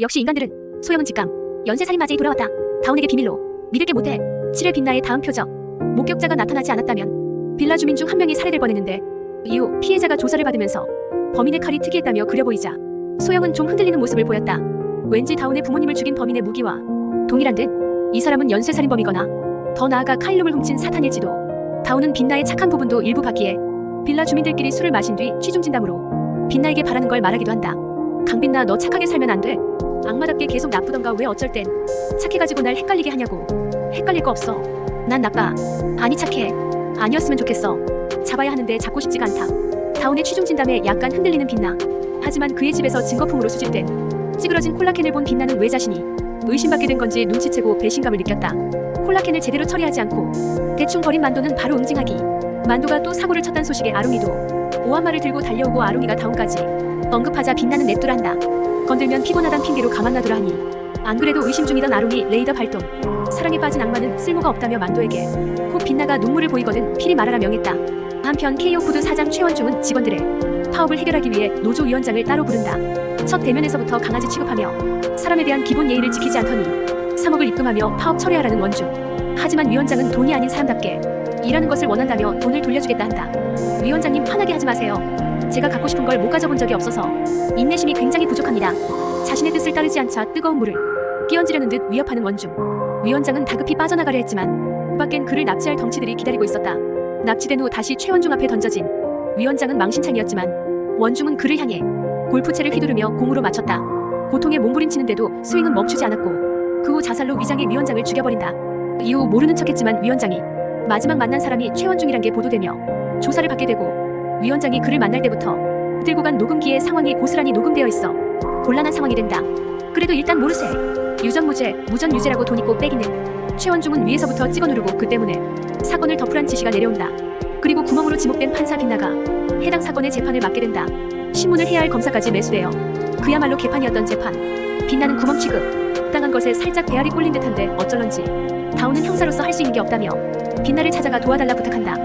역시 인간들은. 소영은 직감. 연쇄살인마제이 돌아왔다. 다운에게 비밀로. 믿을 게 못해. 7일 빛나의 다음 표적. 목격자가 나타나지 않았다면 빌라 주민 중 한 명이 살해될 뻔했는데 이후 피해자가 조사를 받으면서 범인의 칼이 특이했다며 그려 보이자 소영은 좀 흔들리는 모습을 보였다. 왠지 다운의 부모님을 죽인 범인의 무기와 동일한 듯 이 사람은 연쇄살인범이거나 더 나아가 카일록을 훔친 사탄일지도. 다운은 빛나의 착한 부분도 일부 봤기에 빌라 주민들끼리 술을 마신 뒤 취중진담으로 빛나에게 바라는 걸 말하기도 한다. 강빛나 너 착하게 살면 안 돼? 악마답게 계속 나쁘던가 왜 어쩔 땐 착해가지고 날 헷갈리게 하냐고. 헷갈릴 거 없어. 난 나빠. 아니 착해. 아니었으면 좋겠어. 잡아야 하는데 잡고 싶지가 않다. 다운의 취중진담에 약간 흔들리는 빛나. 하지만 그의 집에서 증거품으로 수집된 찌그러진 콜라캔을 본 빛나는 왜 자신이 의심받게 된 건지 눈치채고 배신감을 느꼈다. 콜라캔을 제대로 처리하지 않고 대충 버린 만도는 바로 응징하기. 만도가 또 사고를 쳤단 소식에 아롱이도 오한말을 들고 달려오고 아롱이가 다운까지 언급하자 빛나는 냅두란다. 건들면 피곤하단 핑계로 가만 놔두라 하니 안 그래도 의심 중이던 아롱이 레이더 발동. 사랑에 빠진 악마는 쓸모가 없다며 만도에게 혹 빛나가 눈물을 보이거든 필히 말하라 명했다. 한편 K오푸드 사장 최원중은 직원들의 파업을 해결하기 위해 노조위원장을 따로 부른다. 첫 대면에서부터 강아지 취급하며 사람에 대한 기본 예의를 지키지 않더니 3억을 입금하며 파업 철회하라는 원중. 하지만 위원장은 돈이 아닌 사람답게 일하는 것을 원한다며 돈을 돌려주겠다 한다. 위원장님 화나게 하지 마세요. 제가 갖고 싶은 걸 못 가져본 적이 없어서 인내심이 굉장히 부족합니다. 자신의 뜻을 따르지 않자 뜨거운 물을 끼얹으려는 듯 위협하는 원중. 위원장은 다급히 빠져나가려 했지만 밖엔 그를 납치할 덩치들이 기다리고 있었다. 납치된 후 다시 최원중 앞에 던져진 위원장은 망신창이었지만 원중은 그를 향해 골프채를 휘두르며 공으로 맞췄다. 고통에 몸부림치는데도 스윙은 멈추지 않았고 그 후 자살로 위장해 위원장을 죽여버린다. 이후 모르는 척했지만 위원장이 마지막 만난 사람이 최원중이란 게 보도되며 조사를 받게 되고 위원장이 그를 만날 때부터 들고 간 녹음기의 상황이 고스란히 녹음되어 있어 곤란한 상황이 된다. 그래도 일단 모르세. 유전무죄, 무전유죄라고 돈 있고 빼기는. 최원중은 위에서부터 찍어 누르고 그 때문에 사건을 덮으란 지시가 내려온다. 그리고 구멍으로 지목된 판사 빛나가 해당 사건의 재판을 맡게 된다. 신문을 해야 할 검사까지 매수되어 그야말로 개판이었던 재판. 빛나는 구멍 취급. 당한 것에 살짝 배알이 꼴린 듯한데 어쩔런지 다운은 형사로서 할 수 있는 게 없다며 빛나를 찾아가 도와달라 부탁한다.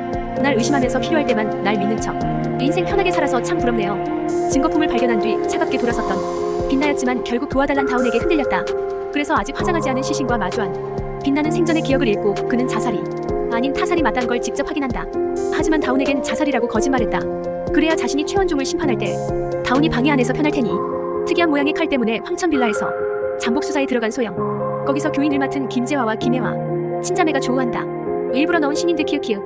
날 의심하면서 필요할 때만 날 믿는 척. 인생 편하게 살아서 참 부럽네요. 증거품을 발견한 뒤 차갑게 돌아섰던 빛나였지만 결국 도와달란 다운에게 흔들렸다. 그래서 아직 화장하지 않은 시신과 마주한 빛나는 생전의 기억을 잃고 그는 자살이 아닌 타살이 맞다는 걸 직접 확인한다. 하지만 다운에겐 자살이라고 거짓말했다. 그래야 자신이 최원중을 심판할 때 다운이 방해 안에서 편할 테니. 특이한 모양의 칼 때문에 황천빌라에서 잠복수사에 들어간 소영. 거기서 교인을 맡은 김재화와 김혜화 친자매가 조우한다. 일부러 넣은 신인들 키읔키읔.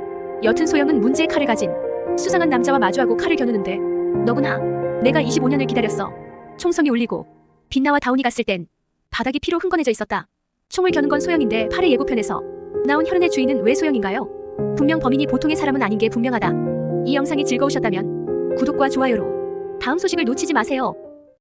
여튼 소영은 문제의 칼을 가진 수상한 남자와 마주하고 칼을 겨누는데 너구나. 내가 25년을 기다렸어. 총성이 울리고 빛나와 다운이 갔을 땐 바닥이 피로 흥건해져 있었다. 총을 겨눈 건 소영인데 팔의 예고편에서 나온 혈흔의 주인은 왜 소영인가요? 분명 범인이 보통의 사람은 아닌 게 분명하다. 이 영상이 즐거우셨다면 구독과 좋아요로 다음 소식을 놓치지 마세요.